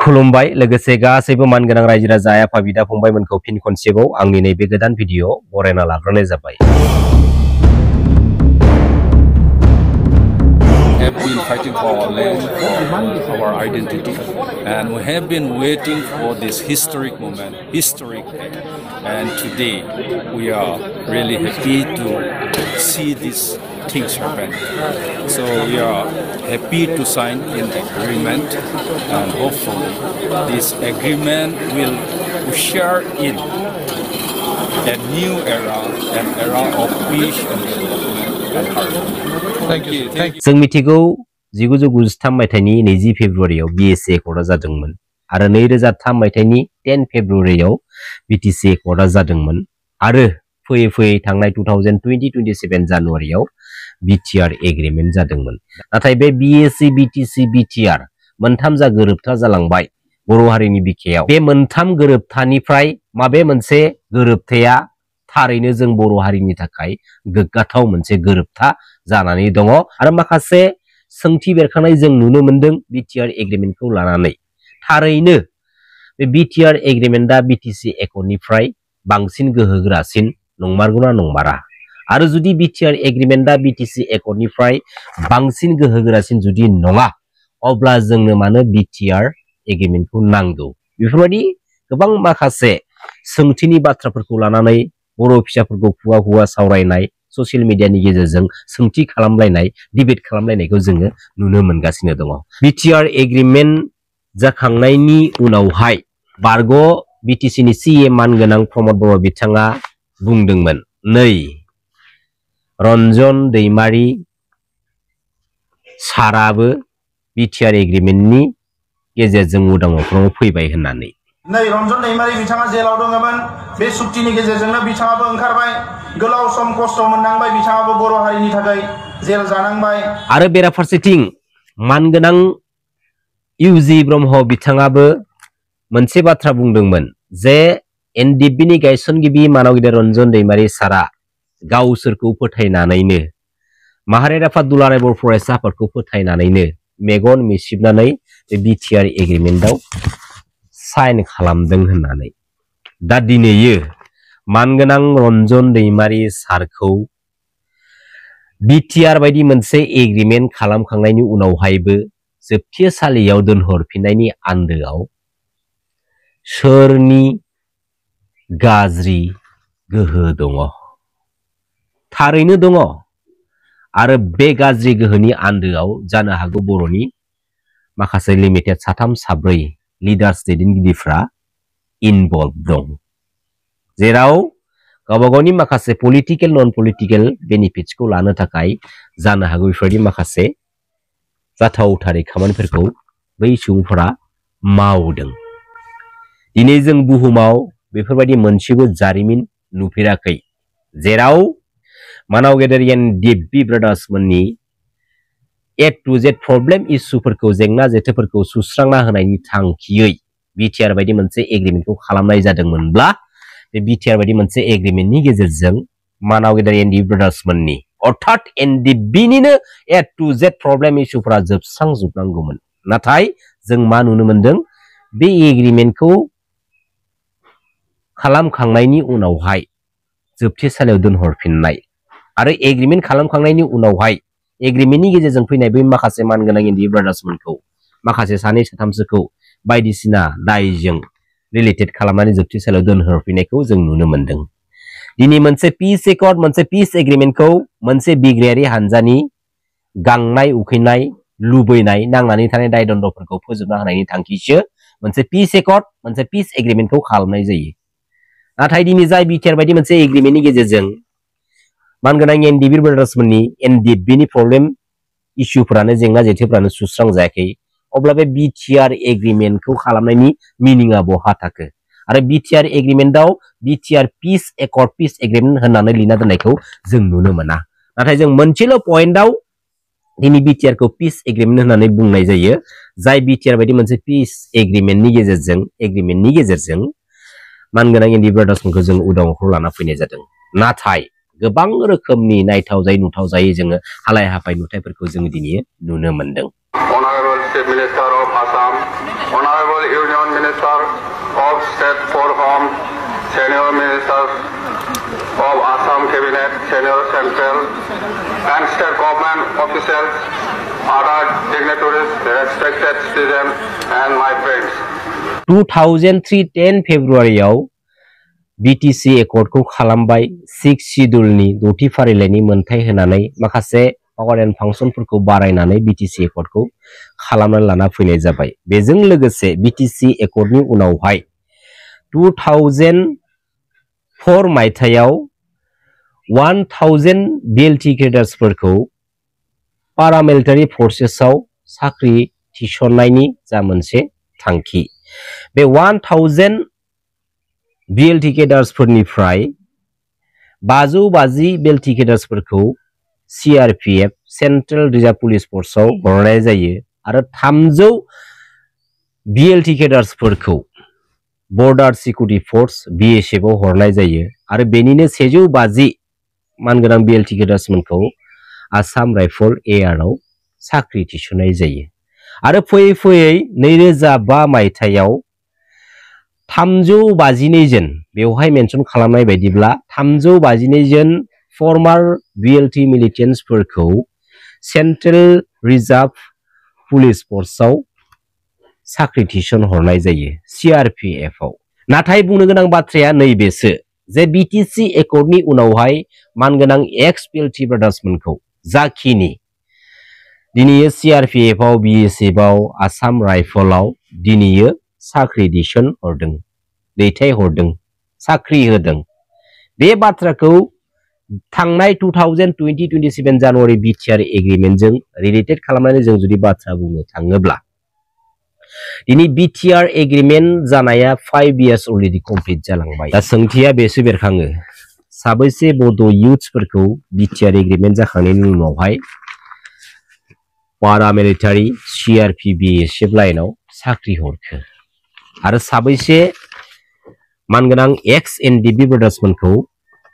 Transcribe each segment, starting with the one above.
खुलुमबाय लोगोसे गासैबो मानगोनां रायजो राजा आफा बिदा फंबायमोनखौ फिन खनसेबाव आंनि नैबे गोदान भिडिअ बरायना लाग्रोनाय जाबाय। Have been fighting for our land, for our identity, and we have been waiting for this historic moment, historic day. And today we are really happy to see these things happen. So we are happy to sign an agreement, and hopefully this agreement will usher in a new era, an era of peace and development and harmony. Thank you. जों मिथिगौ 1993 मायथाइनि 20 फेब्रुवारियाव BTC Accord जादोंमोन आरो 2003 मायथाइनि 10 फेब्रुवारियाव BTC Accord जादोंमोन आरो फैयै थांनाय 2020-27 जानुवारियाव BTR Agreement जादोंमोन। नाथाय बे BTC BTR मोनथाम जा गोरोबथा जालांबाय बर' हारिनि बिखायाव। बे मोनथाम गोरोबथानिफ्राय माबे मोनसे गोरोबथाया थारैनो जों बर' हारिनि थाखाय गोग्गाथाव मोनसे गोरोबथा जानानै दङ आरो माखासे सोंथि बेरखांनाय जों नुनो मोनदों BTR Agreementखौ लानानै। थारैनो बे BTR Agreementआ BTC Accordनिफ्राय बांसिन गोहोगोरासिन नंमारगौना नंमारा? आरो जुदि BTR Agreementआ BTC Accordनिफ्राय बांसिन गोहोगोरासिन जुदि नङा अब्ला जोंनो मानो BTR Agreementखौ नांगौ? बेफोरबायदि गोबां माखासे सोंथिनि बाथ्राफोरखौ लानानै बर' फिसाफोरखौ खुगा सावरायनाय ससियेल मिडियानि गेजेरजों सोंथि खालामलायनाय डिबेट खालामलायनायखौ जोङो नुनो मोनगासिनो दङ। BTR Agreement जाखांनायनि उनावहाय बारग' BTCनि CA मानगोनां प्रमद बर' बिथाङा बुंदोंमोन नै रन्जन दैमारि साराबो BTR Agreementनि गेजेरजों उदां अख्राङाव फैबाय होननानै। नै रन्जन दैमारि बिथाङा जेलाव दङमोन बे सुक्तिनि गेजेरजोंनो बिथाङाबो ओंखारबाय गोलाव सम खस्थ' मोननांबाय बिथाङाबो बर' हारिनि थाखाय जेल जानांबाय। आरो बेराफारसेथिं मानगोनां UG ब्रह्म बिथाङाबो मोनसे बाथ्रा बुंदोंमोन जे NDFBनि गायसनगिरि मानाव गेदेर रन्जन दैमारि सारा गावसोरखौ फोथायनानैनो माहारियारि आफाद दुलाराय बर' फरायसा आफादखौ फोथायनानैनो मेगन मिसिबनानै बे BTR Agreementआव साइन खालामदों होननानै। दा दिनैयो मानगोनां रन्जन दैमारि सारखौ BTR बायदि मोनसे एग्रीमेन्ट खालामखांनायनि उनावहायबो जोबथेसालियाव दोनहरफिननायनि आन्दोआव सोरनि गाज्रि गोहो दङ? थारैनो दङ आरो बे गाज्रि गोहोनि आन्दोआव जानो हागौ बर'नि माखासे लिमिटेड साथाम साब्रै लिडार्स दैदेनगिरिफ्रा इनभल्व दं जेराव गावबागावनि माखासे पलिटिकेल नन पलिटिकेल बेनिफिट्सखौ लानो थाखाय जानो हागौ बेफोरबायदि माखासे जाथावथारै खामानिफोरखौ बै सुबुंफोरा मावदों। दिनै जों बुहुमाव बेफोरबायदि मोनसेबो जारिमिन नुफेराखै जेराव मानाव गेदेर NDFB ब्रादार्समोननि A to Z प्रब्लेम इस्युफोरखौ जेंना जेथोफोरखौ सुस्रांना होनायनि थांखियै BTR बायदि मोनसे एग्रीमेन्टखौ खालामनाय जादोंमोनब्ला बे BTR बायदि मोनसे एग्रीमेन्टनि गेजेरजों मानाव गेदेर NDFB ब्रादार्समोननि अर्थात NDFBनिनो A to Z प्रब्लेम इस्युफोरा जोबस्रांजोबनांगौमोन। नाथाय जों मा नुनो मोनदों बे एग्रीमेन्टखौ खालामखांनायनि उनावहाय जोबथेसालियाव दोनहरफिननाय आरो एग्रीमेन्ट खालामखांनायनि उनावहाय एग्रीमेन्टनि गेजेरजों फैनाय बै माखासे मानगोनां NDFB ब्रादार्समोनखौ माखासे सानै साथामसोखौ बायदिसिना दायजों रिलेटेड खालामनानै जोबथेसालियाव दोनहरफिननायखौ जों नुनो मोनदों। दिनै मोनसे पिस एकर्ड मोनसे पिस एग्रीमेन्टखौ मोनसे बिग्रायारि हानजानि गांनाय उखैनाय लुबैनाय नांनानै थानाय दाय दन्दफोरखौ फोजोबना होनायनि थांखिसो मोनसे पिस एकर्ड मोनसे पिस एग्रीमेन्टखौ खालामनाय जायो। नाथाय दिनै जाय BTR बायदि मोनसे एग्रीमेन्टनि गेजेरजों मानगोनां NDFB ब्रादार्समोननि NDFBनि प्रब्लेम इस्युफोरानो जेंना जेथोफ्रानो सुस्रांजायाखै अब्ला बे BTR एग्रीमेन्टखौ खालामनायनि मिनिंआ बहा थाखो? आरो BTR एग्रीमेन्टआव BTR पिस एकर्ड पिस एग्रीमेन्ट होननानै लिरना दोननायखौ जों नुनो मोना। नाथाय जों मोनसेल' पइन्टआव दिनै BTR खौ पिस एग्रीमेन्ट होननानै बुंनाय जायो जाय BTR बायदि मोनसे पिस एग्रीमेन्टनि गेजेरजों मानगोनां NDFB ब्रादार्समोनखौ जों उदां अख्राङाव लाना फैनाय जादों। नाथाय गोबां रोखोमनि नायथावजायै नुथावजायै जोङो हालाय हाफाय नुथायफोरखौ जों दिनै नुनो मोनदों। Honorable Chief Minister of Assam, Honorable Minister of State for Home, Senior Ministers of Assam Cabinet, Senior Central and State Government officials, other dignitaries, respected citizens, and my friends. 2003 10 फेब्रुवारियाव BTC Accord को खालामबाय 6 शिड्यूलनि 6थि फारिलाइनि मोनथाय होनानै माखासे power and फांसनफोरखौ बारायनानै BTC Accord को खालामना लाना फैनाय जाबाय। बेजों लोगोसे BTC Accord नि उनावहाय 2004 मायथाइयाव 1000 BLT cadres फोरखौ paramilitary forces आव साख्रि थिसननायनि जा मोनसे थांखि। बे 1000 BLT cadres फोरनिफ्राय 550 BLT cadres फोरखौ CRPF central reserve police force आव हरनाय जायो आरो 300 BLT cadres फोरखौ बॉर्डर सिक्योरिटी फोर्स BSF आव हरनाय जायो आरो बेनिनो 150 मानगोनां BLT cadres मोनखौ आसाम राइफल एआर आव साख्रि थिसननाय जायो। आरो फैयै फैयै 2005 मायथाइयाव 352 जन बेवहाय मेंशन खालामनाय बायदिब्ला 352 जन फॉर्मर BLT मिलिटेंट्स फोरखौ सेंट्रल रिजर्व पुलिस फोर्स आव साख्रि थिसन हरनाय जायो CRPF आव। नाथाय बुंनो गोनां बाथ्राया नैबेसो जे BTC Accord नि उनावहाय मानगोनां एक्स BLT ब्रादार्स मोनखौ जाखिनि दिनैयो CRPF आव BSF आव आसाम राइफल आव दिनैयो साख्रि थिसन हरदों, दैथाय हरदों, साख्रि होदों। बे बाथ्राखौ थांनाय 2020-27 जानुवारि BTR एग्रीमेंट जों रिलेटेड खालामनानै जों जुदि बाथ्रा बुंनो थाङोब्ला दिनै BTR एग्रीमेंट जानाया 5 years अलरेडी कमप्लीट जालांबाय। दा सोंथिया बेसो बेरखाङो साबैसे बड' युथ्सफोरखौ BTR एग्रीमेंट जाखांनायनि उनावहाय paramilitary CRP BSF लाइनाव साख्रि हरखो आरो साबैसे मानगोनां एक्स NDFB ब्रादार्स मोनखौ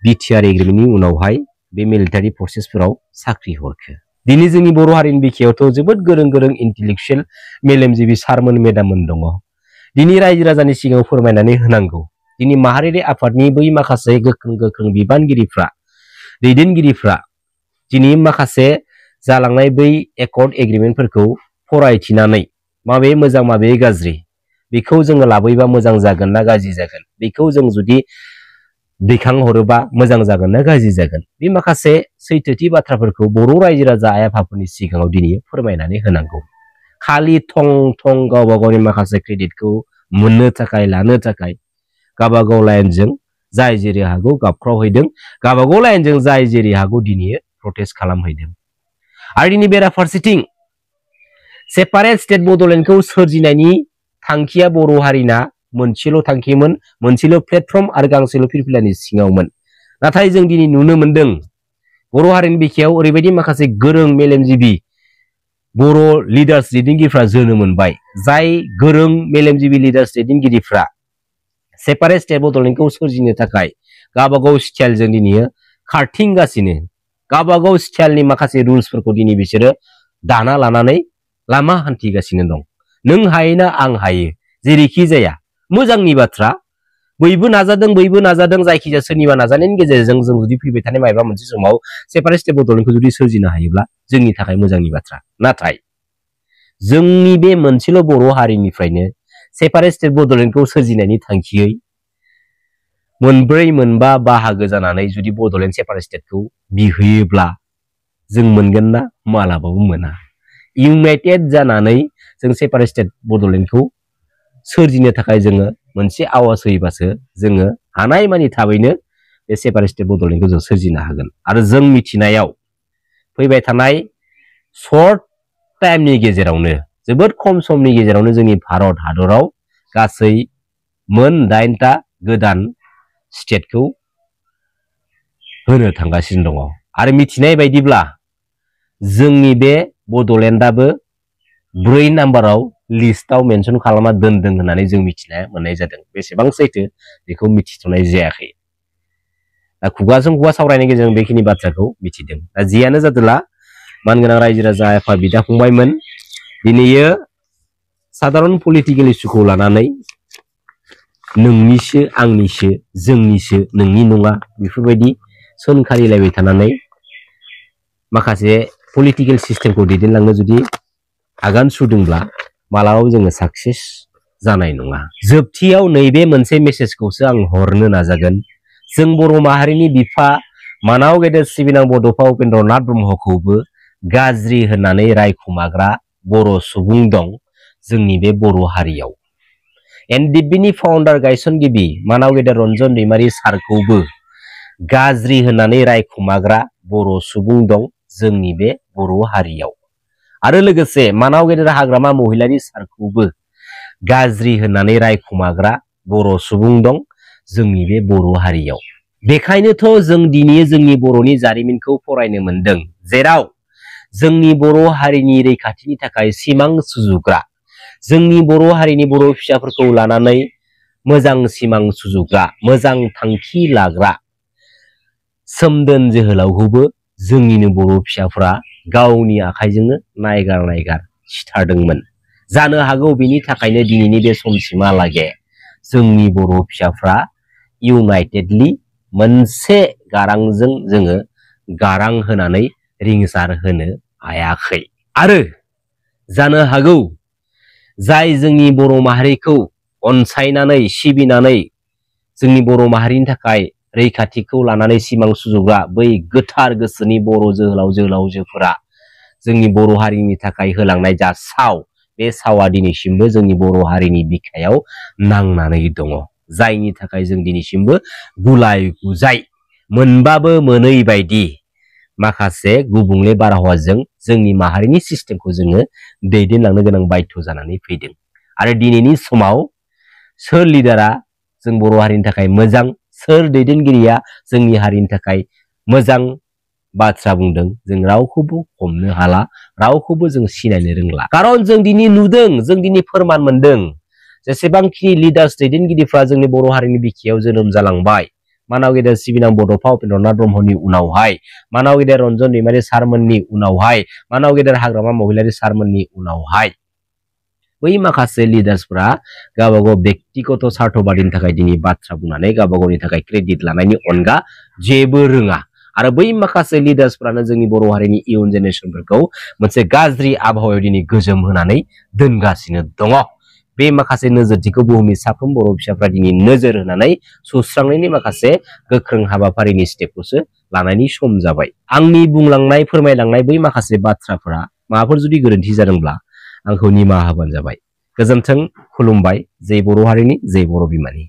BTR एग्रीमेंट नि उनावहाय बे मिलिटारि फोर्सेसफोराव साख्रि हरखो। दिनै जोंनि बर' हारिनि बिखायावथ' जोबोद गोरों गोरों इंटेलेक्चुअल मेलेमजिबि सारमोन मेदाममोन दङ। दिनै रायजो राजानि सिगाङाव फोरमायनानै होनांगौ। दिनै माहारियारि आफादनि बै माखासे गोख्रों बिबानगिरिफ्रा दैदेनगिरिफ्रा दिनै माखासे जालांनाय बै एकर्ड एग्रीमेंटफोरखौ फरायथिनानै माबे मोजां माबे गाज्रि बेखौ जोङो लाबोयोबा मोजां जागोन ना गाज्रि जागोन, बेखौ जों जुदि दैखांहरोबा मोजां जागोन ना गाज्रि जागोन, बे माखासे सैथोथि बाथ्राफोरखौ बर' रायजो राजा आइ आफाफोरनि सिगाङाव दिनै फोरमायनानै होनांगौ। खालि थं थं गावबा गावनि माखासे क्रेडिटखौ मोननो थाखाय लानो थाखाय गावबा गाव लाइनजों जाय जेरै हागौ गाबख्रावहैदों, गावबा गाव लाइनजों जाय जेरै हागौ दिनै प्रटेस्ट खालामहैदों। आरो दिनै बेराफारसेथिं सेपारेट स्टेट बड'लेण्डखौ सोरजिनायनि थांखिया बर' हारिना मोनसेल' थांखिमोन, मोनसेल' प्लेटफर्म आरो गांसेल' फिरफिलानि सिङावमोन। नाथाय जों दिनै नुनो मोनदों बर' हारिनि बिखायाव ओरैबायदि माखासे गोरों मेलेमजिबि बर' लिडार्स दैदेनगिरिफ्रा जोनोम मोनबाय, जाय गोरों मेलेमजिबि लिडार्स दैदेनगिरिफ्रा सेपारेट स्टेट बड'लेण्डखौ सोरजिनो थाखाय गावबा गाव स्टाइलजों दिनै खारथिंगासिनो, गावबा गाव स्टाइलनि माखासे रुल्सफोरखौ दिनै बिसोरो दाना लानानै लामा हान्थिगासिनो दं। नों हायोना आं हायो, जेरैखि जाया मोजांनि बाथ्रा, बयबो नाजादों जायखिजाया सोरनिबा नाजानायनि गेजेरजों जों जुदि फैबाय थानाय माबा मोनसे समाव सेपारेट स्टेट बड'लेण्डखौ जुदि सोरजिनो हायोब्ला जोंनि थाखाय मोजांनि बाथ्रा। नाथाय जोंनि बे मोनसेल' बर' हारिनिफ्रायनो सेपारेट स्टेट बड'लेण्डखौ सोरजिनायनि थांखियै मोनब्रै मोनबा बाहागो जानानै जुदि बड'लेण्ड सेपारेट स्टेटखौ बिहोयोब्ला जों मोनगोन ना? मालाबाबो मोना। इउनाइटेड जानानै जों सेपारेट स्टेट बड'लेण्डखौ सोरजिनो थाखाय जोङो मोनसे आवाज होयोबासो जोङो हानायमानि थाबैनो बे सेपारेट स्टेट बड'लेण्डखौ जों सोरजिनो हागोन। आरो जों मिथिनायाव फैबाय थानाय सर्ट टाइमनि गेजेरावनो, जोबोद खम समनि गेजेरावनो जोंनि भारत हादराव गासै मोन 8टा गोदान स्टेटखौ होनो थांगासिनो दङ। आरो मिथिनाय बायदिब्ला जोंनि बे बड'लेण्डआबो 4 नाम्बाराव लिस्टआव मेनसन खालामना दोनदों होननानै जों मिथिना मोननाय जादों। बेसेबां सैथो बेखौ मिथिथ'नाय जायाखै। दा खुगाजों खुगा सावरायनायनि गेजेरजों बेखिनि बाथ्राखौ मिथिदों। दा जियानो जादोला मानगोनां रायजो राजा आफा बिदा फंबायमोन, दिनैयो साधारन पलिटिकेल इस्युखौ लानानै नोंनिसो आंनिसो जोंनिसो नोंनि नङा बेफोरबायदि सोंखारिलायबाय थानानै माखासे पलिटिकल सिस्टेमखौ दैदेनलांनो जुदि आगान सुरदोंब्ला मालाबाबो जोङो साक्सेस जानाय नङा। जोबथियाव नैबे मोनसे मेसेजखौसो आं हरनो नाजागोन। जों बर' माहारिनि बिफा मानाव गेदेर सिबिनां बड'फा उपेन्द्रनाथ ब्रह्मखौबो गाज्रि होननानै रायखुमाग्रा बर' सुबुं दं जोंनि बे बर' हारियाव। एनडिएफबिनि फाउन्डार गायसनगिरि मानाव गेदेर रन्जन दैमारि सारखौबो गाज्रि होननानै रायखुमाग्रा बर' सुबुं दं जोंनि बे बर' हारियाव। आरो लोगोसे मानाव गेदेर हाग्रामा महिलारि सारखौबो गाज्रि होननानै रायखुमाग्रा बर' सुबुं दं जोंनि बे बर' हारियाव। बेखायनोथ' जों दिनै जोंनि बर'नि जारिमिनखौ फरायनो मोनदों, जेराव जोंनि बर' हारिनि रैखाथिनि थाखाय सिमां सुजुग्रा, जोंनि बर' हारिनि बर' फिसाफोरखौ लानानै मोजां सिमां सुजुग्रा, मोजां थांखि लाग्रा सोमदोन जोहोलावखौबो जोंनिनो बर' फिसाफ्रा गावनि आखाइजोंनो नायगार सिथारदोंमोन। जानो हागौ बेनि थाखायनो दिनैनि बे समसिमहालागै जोंनि बर' फिसाफ्रा इउनाइटेडलि मोनसे गारांजों जोङो गारां होनानै रिंसार होनो हायाखै। आरो जानो हागौ जाय जोंनि बर' माहारिखौ अनसायनानै सिबिनानै जोंनि बर' माहारिनि थाखाय रैखाथिखौ लानानै सिमां सुजुग्रा बै गोथार गोसोनि बर' जोहोलाव जोहोलावजोफोरा जोंनि बर' हारिनि थाखाय होलांनाय जा साव, बे सावा दिनैसिमबो जोंनि बर' हारिनि बिखायाव नांनानै दङ, जायनि थाखाय जों दिनैसिमबो गुलाय गुजाय मोनबाबो मोनै बायदि माखासे गुबुंले बारहावाजों जोंनि माहारिनि सिस्टेमखौ जोङो दैदेनलांनो गोनां बाध्य जानानै फैदों। आरो दिनैनि समाव सोर लिडारा जों बर' हारिनि थाखाय मोजां, सोर दैदेनगिरिया जोंनि हारिनि थाखाय मोजां बाथ्रा बुंदों, जों रावखौबो हमनो हाला, रावखौबो जों सिनायनो रोंला। खारन जों दिनै नुदों, जों दिनै फोरमान मोनदों, जेसेबांखिनि लिडार्स दैदेनगिरिफ्रा जोंनि बर' हारिनि बिखायाव जोनोम जालांबाय, मानाव गेदेर सिबिनां बड'फा उपेन्द्रनाथ ब्रह्मनि उनावहाय, मानाव गेदेर रन्जन दैमारि सारमोननि उनावहाय, मानाव गेदेर हाग्रामा महिलारि सारमोननि उनावहाय, बै माखासे लिडार्सफ्रा गावबागाव बेक्तिगत स्वार्थबादिनि थाखाय दिनै बाथ्रा बुंनानै गावबागावनि थाखाय क्रेडिट लानायनि अनगा जेबो रोङा। आरो बै माखासे लिडार्सफ्रानो जोंनि बर' हारिनि इयुन जेनेरेसनफोरखौ मोनसे गाज्रि आबहावायाव दिनै गोजोम होनानै दोनगासिनो दङ। बे माखासे नोजोरथिखौ बुहुमनि साफ्रोम बर' फिसाफ्रा दिनै नोजोर होनानै सुस्रांनायनि माखासे गोख्रों हाबाफारिनि स्टेपखौसो लानायनि सम जाबाय। आंनि बुंलांनाय फोरमायलांनाय बै माखासे बाथ्राफोरा माबाफोर जुदि गोरोन्थि जादोंब्ला आंखौ निमाहा होबानो जाबाय। गोजोन्थों, खुलुमबाय, जै बर' हारिनि, जै बर' बिमानि।